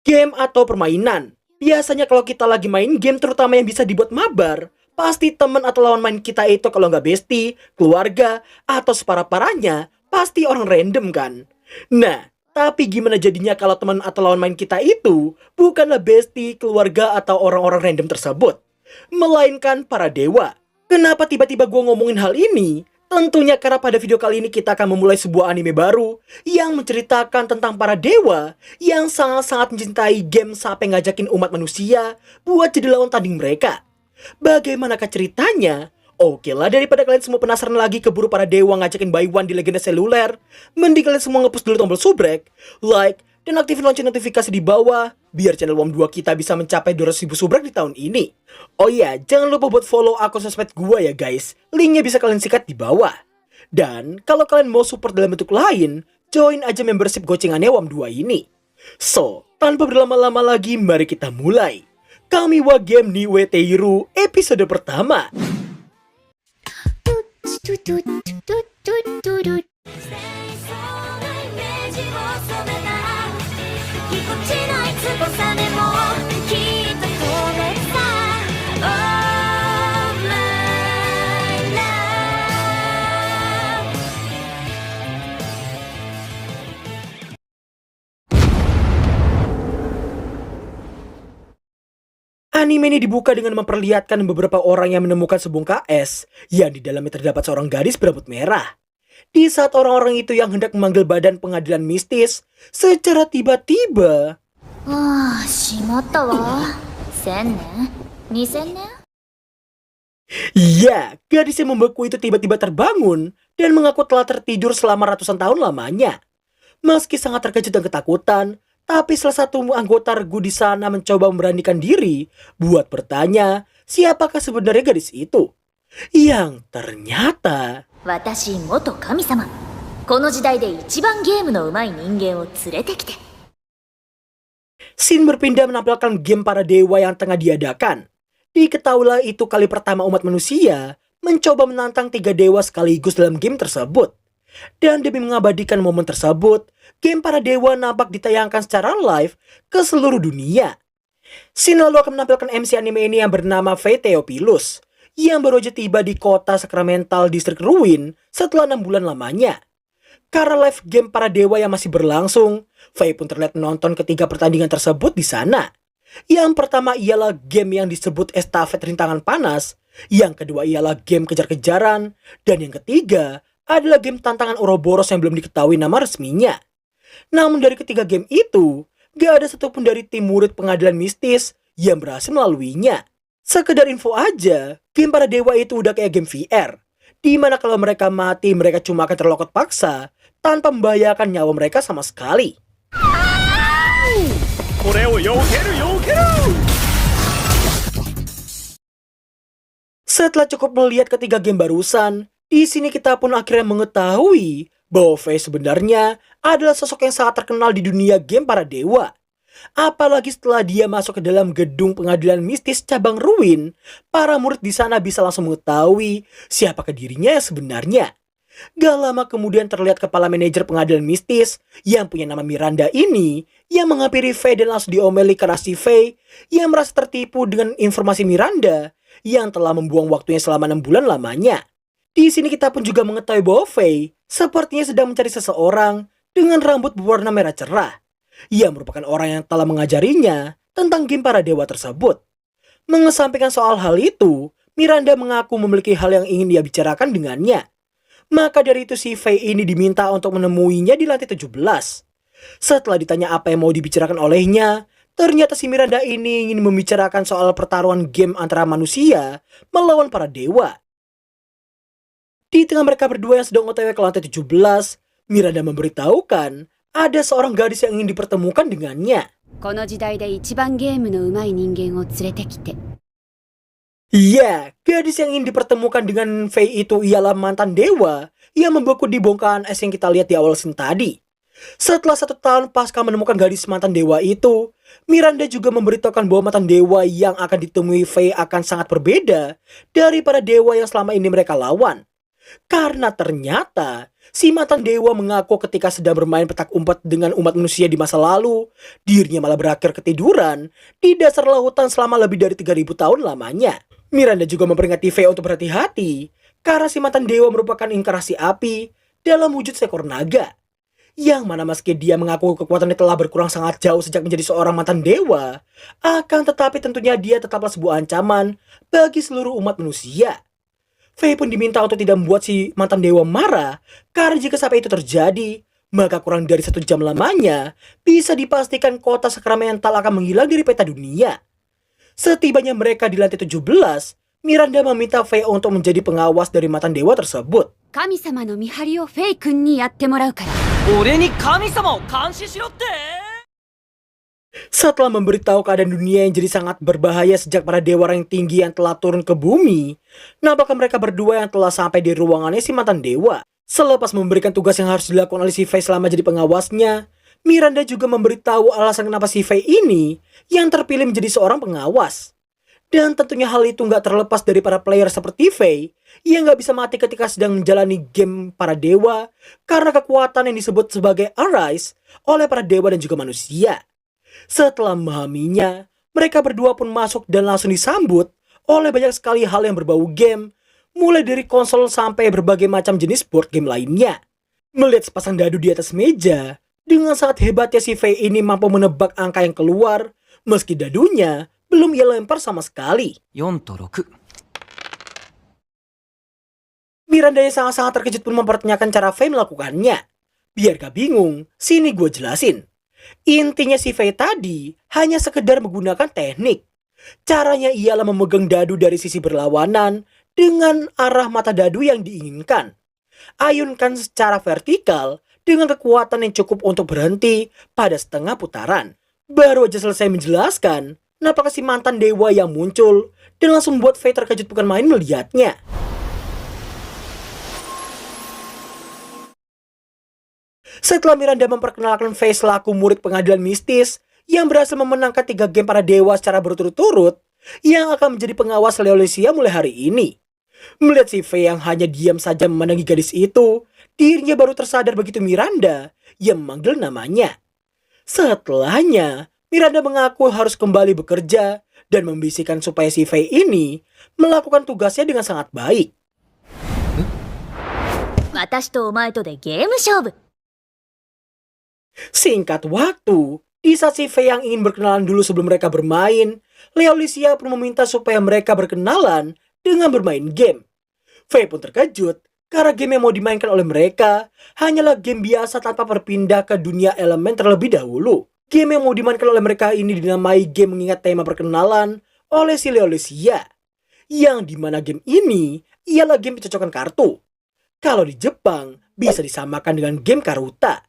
Game atau permainan? Biasanya kalau kita lagi main game terutama yang bisa dibuat mabar, pasti teman atau lawan main kita itu kalau nggak bestie, keluarga, atau separah-parahnya, pasti orang random kan? Nah, tapi gimana jadinya kalau teman atau lawan main kita itu bukanlah bestie, keluarga, atau orang-orang random tersebut, melainkan para dewa? Kenapa tiba-tiba gue ngomongin hal ini? Tentunya karena pada video kali ini kita akan memulai sebuah anime baru yang menceritakan tentang para dewa yang sangat-sangat mencintai game sampai ngajakin umat manusia buat jadi lawan tanding mereka. Bagaimanakah ceritanya? Oke lah, daripada kalian semua penasaran lagi keburu para dewa ngajakin buy one di legenda seluler, mending kalian semua nge-push dulu tombol subrek, like, dan aktifin lonceng notifikasi di bawah biar channel WOM2 kita bisa mencapai 200.000 subrek di tahun ini. Oh iya, jangan lupa buat follow akun sosmed gua ya guys. Linknya bisa kalian sikat di bawah. Dan kalau kalian mau support dalam bentuk lain, join aja membership gocengannya WOM2 ini. So, tanpa berlama-lama lagi, mari kita mulai. Kami wa game ni Weteiru episode pertama. トゥトゥトゥトゥトゥルしていそうなイメージを染めたぎこちない翼でもきっと飛べるさ Oh my love Anime ini dibuka dengan memperlihatkan beberapa orang yang menemukan sebongkah es yang di dalamnya terdapat seorang gadis berambut merah. Di saat orang-orang itu yang hendak memanggil badan pengadilan mistis, secara tiba-tiba, ああしまったわ1000年2000年 ya, gadis yang membeku itu tiba-tiba terbangun dan mengaku telah tertidur selama ratusan tahun lamanya. Meski sangat terkejut dan ketakutan, tapi salah satu anggota regu di sana mencoba memberanikan diri buat bertanya siapakah sebenarnya gadis itu. Yang ternyata 私元神様この時代で一番ゲームの上手い人間を連れてきて Scene berpindah menampilkan game para dewa yang tengah diadakan. Diketahuilah itu kali pertama umat manusia mencoba menantang 3 dewa sekaligus dalam game tersebut. Dan demi mengabadikan momen tersebut, game para dewa nampak ditayangkan secara live ke seluruh dunia. Scene lalu akan menampilkan MC anime ini yang bernama Faye Theophilus, yang baru aja tiba di kota Sacramental District Ruin setelah 6 bulan lamanya. Karena live game para dewa yang masih berlangsung, Faye pun terlihat menonton ketiga pertandingan tersebut di sana. Yang pertama ialah game yang disebut Estafet Rintangan Panas, yang kedua ialah game kejar-kejaran, dan yang ketiga adalah game tantangan Ouroboros yang belum diketahui nama resminya. Namun dari ketiga game itu, gak ada satupun dari tim murid pengadilan mistis yang berhasil melaluinya. Sekedar info aja, game para dewa itu udah kayak game VR, dimana kalau mereka mati mereka cuma akan terlokot paksa tanpa membahayakan nyawa mereka sama sekali. Setelah cukup melihat ketiga game barusan, di sini kita pun akhirnya mengetahui bahwa Faye sebenarnya adalah sosok yang sangat terkenal di dunia game para dewa. Apalagi setelah dia masuk ke dalam gedung pengadilan mistis cabang Ruin, para murid di sana bisa langsung mengetahui siapakah dirinya yang sebenarnya. Gak lama kemudian terlihat kepala manajer pengadilan mistis yang punya nama Miranda ini yang menghampiri Faye dan langsung diomeli karena si Faye yang merasa tertipu dengan informasi Miranda yang telah membuang waktunya selama 6 bulan lamanya. Di sini kita pun juga mengetahui bahwa Faye sepertinya sedang mencari seseorang dengan rambut berwarna merah cerah yang merupakan orang yang telah mengajarinya tentang game para dewa tersebut. Mengesampingkan soal hal itu, Miranda mengaku memiliki hal yang ingin dia bicarakan dengannya. Maka dari itu si Faye ini diminta untuk menemuinya di lantai 17. Setelah ditanya apa yang mau dibicarakan olehnya, ternyata si Miranda ini ingin membicarakan soal pertaruhan game antara manusia melawan para dewa. Di tengah mereka berdua yang sedang OTW ke lantai 17, Miranda memberitahukan ada seorang gadis yang ingin dipertemukan dengannya. この時代で一番ゲームの上手い人間を連れてきて Ya, gadis yang ingin dipertemukan dengan Faye itu ialah mantan dewa yang membeku di bongkahan es yang kita lihat di awal scene tadi. Setelah 1 tahun pasca menemukan gadis mantan dewa itu, Miranda juga memberitahukan bahwa mantan dewa yang akan ditemui Faye akan sangat berbeda daripada dewa yang selama ini mereka lawan. Karena ternyata si mantan dewa mengaku ketika sedang bermain petak umpet dengan umat manusia di masa lalu, dirinya malah berakhir ketiduran di dasar lautan selama lebih dari 3000 tahun lamanya. Miranda juga memperingati Faye untuk berhati-hati karena si mantan dewa merupakan inkarnasi api dalam wujud seekor naga. Yang mana meski dia mengaku kekuatannya telah berkurang sangat jauh sejak menjadi seorang mantan dewa, akan tetapi tentunya dia tetaplah sebuah ancaman bagi seluruh umat manusia. Faye pun diminta untuk tidak membuat si mantan dewa marah, karena jika sampai itu terjadi, maka kurang dari 1 jam lamanya bisa dipastikan kota Sacramental akan menghilang dari peta dunia. Setibanya mereka di lantai 17, Miranda meminta Faye untuk menjadi pengawas dari mantan dewa tersebut. 神様の見張りをフェイ君にやってもらうから。俺に神様を監視しろって。 Setelah memberitahu keadaan dunia yang jadi sangat berbahaya sejak para dewa rank tinggi yang telah turun ke bumi, nampaknya mereka berdua yang telah sampai di ruangannya si mantan dewa. Selepas memberikan tugas yang harus dilakukan oleh si Faye selama jadi pengawasnya, Miranda juga memberitahu alasan kenapa si Faye ini yang terpilih menjadi seorang pengawas. Dan tentunya hal itu nggak terlepas dari para player seperti Faye yang nggak bisa mati ketika sedang menjalani game para dewa karena kekuatan yang disebut sebagai Arise oleh para dewa dan juga manusia. Setelah memahaminya, mereka berdua pun masuk dan langsung disambut oleh banyak sekali hal yang berbau game, mulai dari konsol sampai berbagai macam jenis board game lainnya. Melihat sepasang dadu di atas meja, dengan sangat hebatnya si Faye ini mampu menebak angka yang keluar, meski dadunya belum ia lempar sama sekali. 4と6。 Miranda yang sangat-sangat terkejut pun mempertanyakan cara Faye melakukannya. Biar gak bingung, sini gue jelasin. Intinya si Faye tadi hanya sekedar menggunakan teknik. Caranya ialah memegang dadu dari sisi berlawanan dengan arah mata dadu yang diinginkan. Ayunkan secara vertikal dengan kekuatan yang cukup untuk berhenti pada setengah putaran. Baru aja selesai menjelaskan, nampaknya si mantan dewa yang muncul dan langsung membuat Faye terkejut bukan main melihatnya. Setelah Miranda memperkenalkan Faye selaku murid pengadilan mistis yang berhasil memenangkan 3 game para dewa secara berturut-turut, yang akan menjadi pengawas Leolisia mulai hari ini. Melihat si Faye yang hanya diam saja memandangi gadis itu, dirinya baru tersadar begitu Miranda yang memanggil namanya. Setelahnya, Miranda mengaku harus kembali bekerja dan membisikkan supaya si Faye ini melakukan tugasnya dengan sangat baik. 私とお前とでゲーム勝負。 Singkat waktu, di saat si Faye yang ingin berkenalan dulu sebelum mereka bermain, Leolisia pun meminta supaya mereka berkenalan dengan bermain game. Faye pun terkejut karena game yang mau dimainkan oleh mereka hanyalah game biasa tanpa berpindah ke dunia elemen terlebih dahulu. Game yang mau dimainkan oleh mereka ini dinamai game mengingat tema perkenalan oleh si Leolisia, yang dimana game ini ialah game pencocokan kartu. Kalau di Jepang bisa disamakan dengan game Karuta.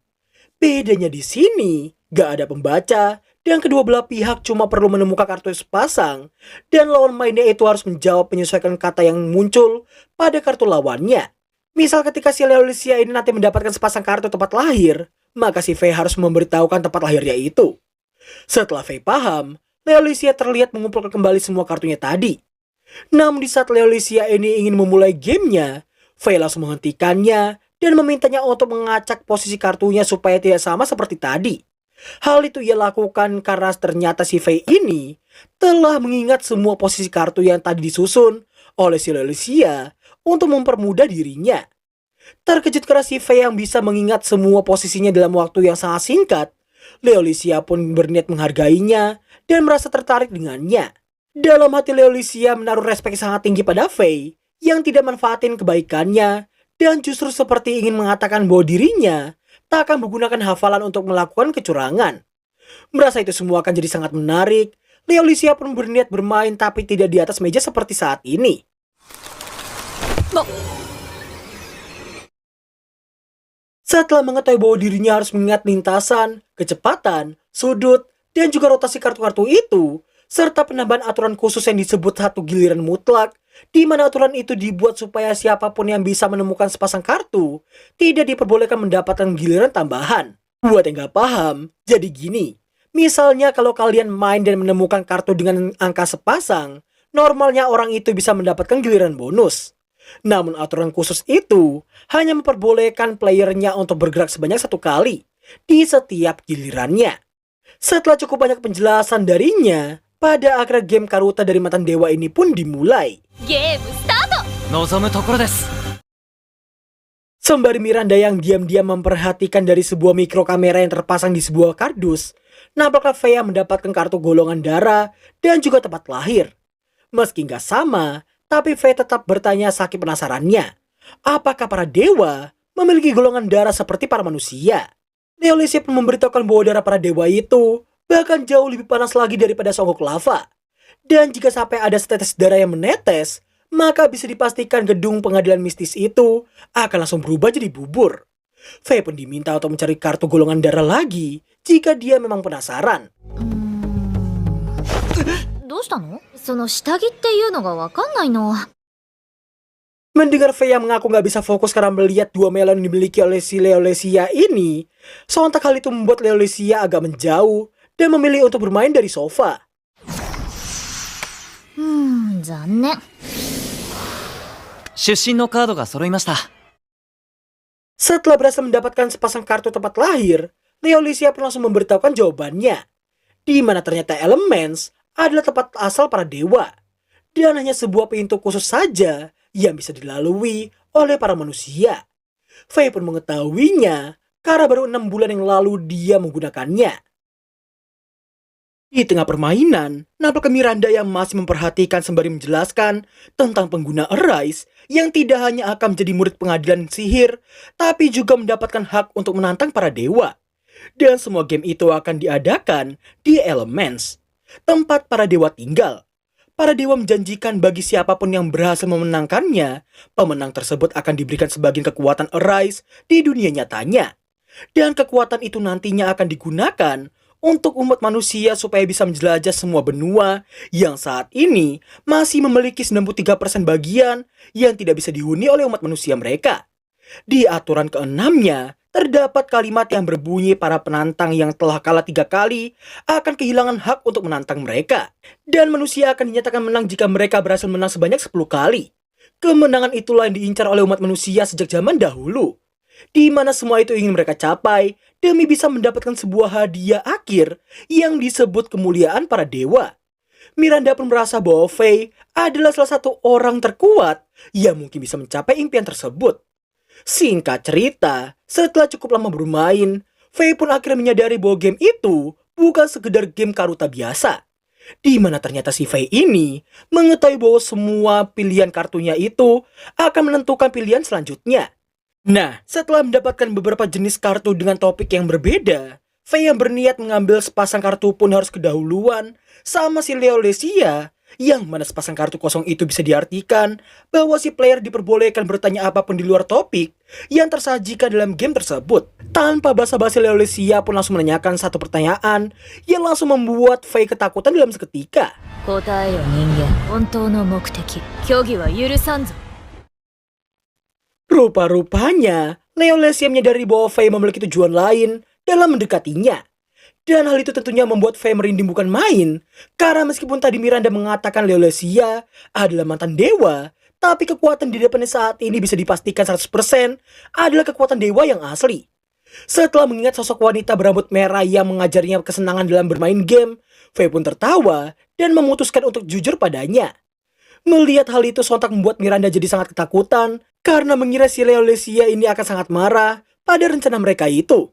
Bedanya di sini, gak ada pembaca dan kedua belah pihak cuma perlu menemukan kartu sepasang dan lawan mainnya itu harus menjawab menyesuaikan kata yang muncul pada kartu lawannya. Misal ketika si Leolisia ini nanti mendapatkan sepasang kartu tempat lahir, maka si Faye harus memberitahukan tempat lahirnya itu. Setelah Faye paham, Leolisia terlihat mengumpulkan kembali semua kartunya tadi. Namun di saat Leolisia ini ingin memulai gamenya, Faye langsung menghentikannya dan memintanya untuk mengacak posisi kartunya supaya tidak sama seperti tadi. Hal itu ia lakukan karena ternyata si Faye ini telah mengingat semua posisi kartu yang tadi disusun oleh si Leolisia untuk mempermudah dirinya. Terkejut karena si Faye yang bisa mengingat semua posisinya dalam waktu yang sangat singkat, Leolisia pun berniat menghargainya dan merasa tertarik dengannya. Dalam hati Leolisia menaruh respek sangat tinggi pada Faye yang tidak manfaatin kebaikannya dan justru seperti ingin mengatakan bahwa dirinya tak akan menggunakan hafalan untuk melakukan kecurangan. Merasa itu semua akan jadi sangat menarik, Leolisia pun berniat bermain tapi tidak di atas meja seperti saat ini. Setelah mengetahui bahwa dirinya harus mengingat lintasan, kecepatan, sudut, dan juga rotasi kartu-kartu itu, serta penambahan aturan khusus yang disebut satu giliran mutlak, di mana aturan itu dibuat supaya siapapun yang bisa menemukan sepasang kartu tidak diperbolehkan mendapatkan giliran tambahan. Buat yang gak paham, jadi gini. Misalnya kalau kalian main dan menemukan kartu dengan angka sepasang, normalnya orang itu bisa mendapatkan giliran bonus. Namun aturan khusus itu hanya memperbolehkan playernya untuk bergerak sebanyak 1 kali di setiap gilirannya. Setelah cukup banyak penjelasan darinya, pada akhirnya game Karuta dari mantan dewa ini pun dimulai. ゲームスタート。望むところです。 Sembari Miranda yang diam-diam memperhatikan dari sebuah mikrokamera yang terpasang di sebuah kardus, nampaklah Freya mendapatkan kartu golongan darah dan juga tempat lahir. Meski nggak sama, tapi Freya tetap bertanya saking penasarannya. Apakah para dewa memiliki golongan darah seperti para manusia? Leolisia pun memberitahukan bahwa darah para dewa itu bahkan jauh lebih panas lagi daripada songgok lava. Dan jika sampai ada setetes darah yang menetes, maka bisa dipastikan gedung pengadilan mistis itu akan langsung berubah jadi bubur. Faye pun diminta untuk mencari kartu golongan darah lagi jika dia memang penasaran. どうしたの？その下着っていうのがわかんないの。 Mendengar Faye yang mengaku nggak bisa fokus karena melihat 2 melon yang dimiliki oleh si Leolisia ini, sontak hal itu membuat Leolisia agak menjauh dan memilih untuk bermain dari sofa. 残念。出身のカードが揃いました。 Setelah berhasil mendapatkan sepasang kartu tempat lahir, Leolisia pun langsung memberitahukan jawabannya, di mana ternyata Elements adalah tempat asal para dewa, dan hanya sebuah pintu khusus saja yang bisa dilalui oleh para manusia. Faye pun mengetahuinya karena baru 6 bulan yang lalu dia menggunakannya. Di tengah permainan, nampak Miranda yang masih memperhatikan sembari menjelaskan tentang pengguna Arise yang tidak hanya akan menjadi murid pengadilan sihir, tapi juga mendapatkan hak untuk menantang para dewa. Dan semua game itu akan diadakan di Elements, tempat para dewa tinggal. Para dewa menjanjikan bagi siapapun yang berhasil memenangkannya, pemenang tersebut akan diberikan sebagian kekuatan Arise di dunia nyatanya. Dan kekuatan itu nantinya akan digunakan untuk umat manusia supaya bisa menjelajah semua benua yang saat ini masih memiliki 93% bagian yang tidak bisa dihuni oleh umat manusia mereka. Di aturan ke-6-nya, terdapat kalimat yang berbunyi para penantang yang telah kalah 3 kali akan kehilangan hak untuk menantang mereka. Dan manusia akan dinyatakan menang jika mereka berhasil menang sebanyak 10 kali. Kemenangan itulah yang diincar oleh umat manusia sejak zaman dahulu, di mana semua itu ingin mereka capai demi bisa mendapatkan sebuah hadiah akhir yang disebut kemuliaan para dewa. Miranda pun merasa bahwa Faye adalah salah satu orang terkuat yang mungkin bisa mencapai impian tersebut. Singkat cerita, setelah cukup lama bermain, Faye pun akhirnya menyadari bahwa game itu bukan sekedar game Karuta biasa, di mana ternyata si Faye ini mengetahui bahwa semua pilihan kartunya itu akan menentukan pilihan selanjutnya. Nah, setelah mendapatkan beberapa jenis kartu dengan topik yang berbeda, Faye yang berniat mengambil sepasang kartu pun harus kedahuluan sama si Leolisia, yang mana sepasang kartu kosong itu bisa diartikan bahwa si player diperbolehkan bertanya apapun di luar topik yang tersajikan dalam game tersebut. Tanpa basa-basi, Leolisia pun langsung menanyakan satu pertanyaan yang langsung membuat Faye ketakutan dalam seketika. 答えよ人間。本当の目的。虚偽は許さんぞ。 Rupa-rupanya, Leolisia menyadari bahwa Faye memiliki tujuan lain dalam mendekatinya. Dan hal itu tentunya membuat Faye merinding bukan main, karena meskipun tadi Miranda mengatakan Leolisia adalah mantan dewa, tapi kekuatan di depannya saat ini bisa dipastikan 100% adalah kekuatan dewa yang asli. Setelah mengingat sosok wanita berambut merah yang mengajarnya kesenangan dalam bermain game, Faye pun tertawa dan memutuskan untuk jujur padanya. Melihat hal itu sontak membuat Miranda jadi sangat ketakutan karena mengira si Leolisia ini akan sangat marah pada rencana mereka itu.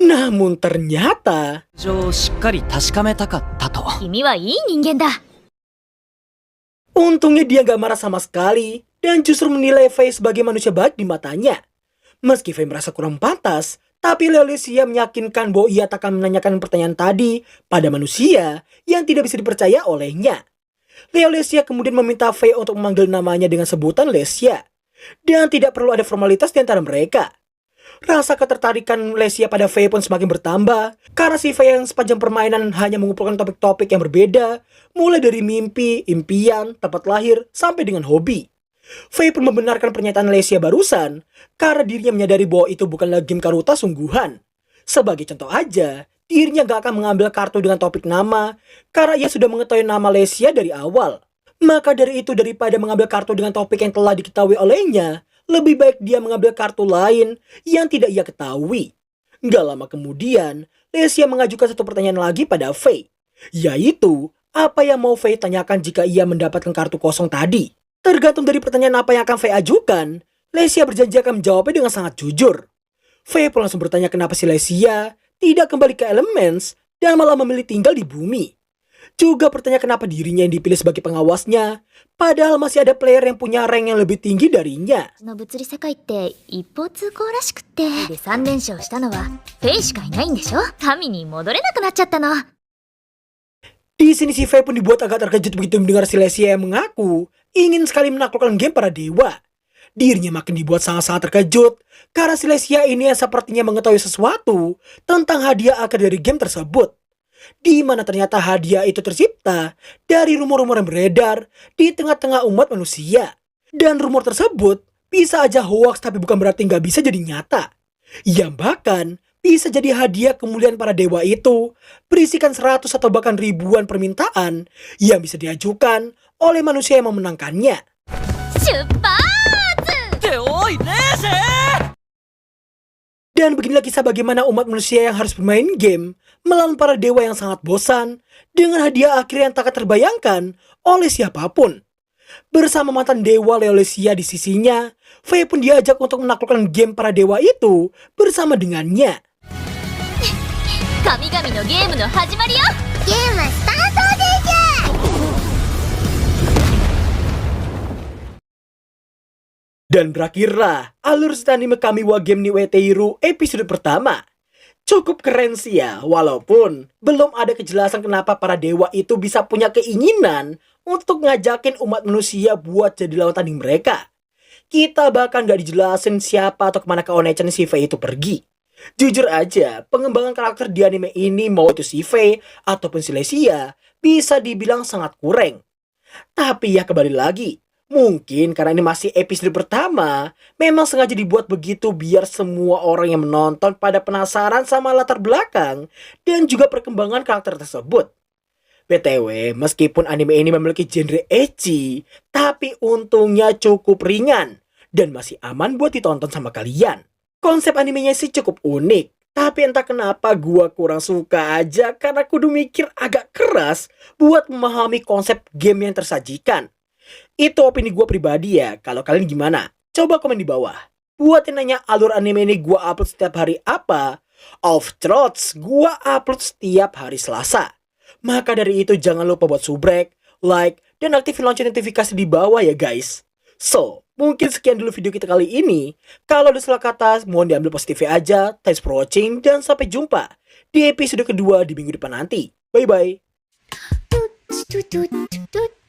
Namun ternyata 情をしっかり確かめたかったと。 君はいい人間だ。 untungnya dia gak marah sama sekali dan justru menilai Faye sebagai manusia baik di matanya. Meski Faye merasa kurang pantas, tapi Leolisia meyakinkan bahwa ia tak akan menanyakan pertanyaan tadi pada manusia yang tidak bisa dipercaya olehnya. Leolisia kemudian meminta Faye untuk memanggil namanya dengan sebutan Lesia, dan tidak perlu ada formalitas di antara mereka. Rasa ketertarikan Lesia pada Faye pun semakin bertambah, karena si Faye yang sepanjang permainan hanya mengumpulkan topik-topik yang berbeda, mulai dari mimpi, impian, tempat lahir, sampai dengan hobi. Faye pun membenarkan pernyataan Lesia barusan, karena dirinya menyadari bahwa itu bukanlah game Karuta sungguhan. Sebagai contoh aja, dirinya gak akan mengambil kartu dengan topik nama, karena ia sudah mengetahui nama Lesia dari awal. Maka dari itu daripada mengambil kartu dengan topik yang telah diketahui olehnya, lebih baik dia mengambil kartu lain yang tidak ia ketahui. Gak lama kemudian, Lesia mengajukan satu pertanyaan lagi pada Faye, yaitu apa yang mau Faye tanyakan jika ia mendapatkan kartu kosong tadi. Tergantung dari pertanyaan apa yang akan Faye ajukan, Lesia berjanji akan menjawabnya dengan sangat jujur. Faye pun langsung bertanya kenapa si Lesia tidak kembali ke Elements dan malah memilih tinggal di bumi. Juga bertanya kenapa dirinya yang dipilih sebagai pengawasnya, padahal masih ada player yang punya rank yang lebih tinggi darinya. の物理世界って一方通行らしくってで3連勝したのはフェイしかいないんでしょ。神に戻れなくなっちゃったの。 Di sini si Faye pun dibuat agak terkejut begitu mendengar si Lesia yang mengaku ingin sekali menaklukkan game para dewa. Dirinya makin dibuat sangat-sangat terkejut karena si Lesia ini yang sepertinya mengetahui sesuatu tentang hadiah akhir dari game tersebut. Di mana ternyata hadiah itu tercipta dari rumor-rumor yang beredar di tengah-tengah umat manusia. Dan rumor tersebut bisa aja hoax tapi bukan berarti nggak bisa jadi nyata. Yang bahkan bisa jadi hadiah kemuliaan para dewa itu berisikan 100 atau bahkan ribuan permintaan yang bisa diajukan oleh manusia yang memenangkannya. 出発。 っておい、レーシ Dan beginilah kisah bagaimana umat manusia yang harus bermain game melawan para dewa yang sangat bosan dengan hadiah akhir yang tak terbayangkan oleh siapapun. Bersama mantan dewa Leolesia di sisinya, Faye pun diajak untuk menaklukkan game para dewa itu bersama dengannya. 神々のゲームの始まりよ。ゲームスタートです。 Dan berakhirlah alur cerita anime Kamiwa Game ni Ueteiru episode pertama. Cukup keren sih ya, walaupun belum ada kejelasan kenapa para dewa itu bisa punya keinginan untuk ngajakin umat manusia buat jadi lawan tanding mereka. Kita bahkan gak dijelasin siapa atau kemana Kaonechan si Faye itu pergi. Jujur aja, pengembangan karakter di anime ini mau itu si Faye ataupun si Lesia bisa dibilang sangat kurang. Tapi ya kembali lagi, mungkin karena ini masih episode pertama, memang sengaja dibuat begitu biar semua orang yang menonton pada penasaran sama latar belakang dan juga perkembangan karakter tersebut. BTW, meskipun anime ini memiliki genre ecchi, tapi untungnya cukup ringan dan masih aman buat ditonton sama kalian. Konsep animenya sih cukup unik, tapi entah kenapa gua kurang suka aja karena kudu mikir agak keras buat memahami konsep game yang tersajikan. Itu opini gue pribadi ya, kalau kalian gimana? Coba komen di bawah. Buat yang nanya alur anime ini gue upload setiap hari apa? Off Throats gue upload setiap hari Selasa. Maka dari itu jangan lupa buat subrek, like, dan aktifin lonceng notifikasi di bawah ya guys. So, mungkin sekian dulu video kita kali ini. Kalau ada salah kata, mohon diambil positifnya aja. Thanks for watching, dan sampai jumpa di episode kedua di minggu depan nanti. Bye-bye. トゥトゥトゥトゥ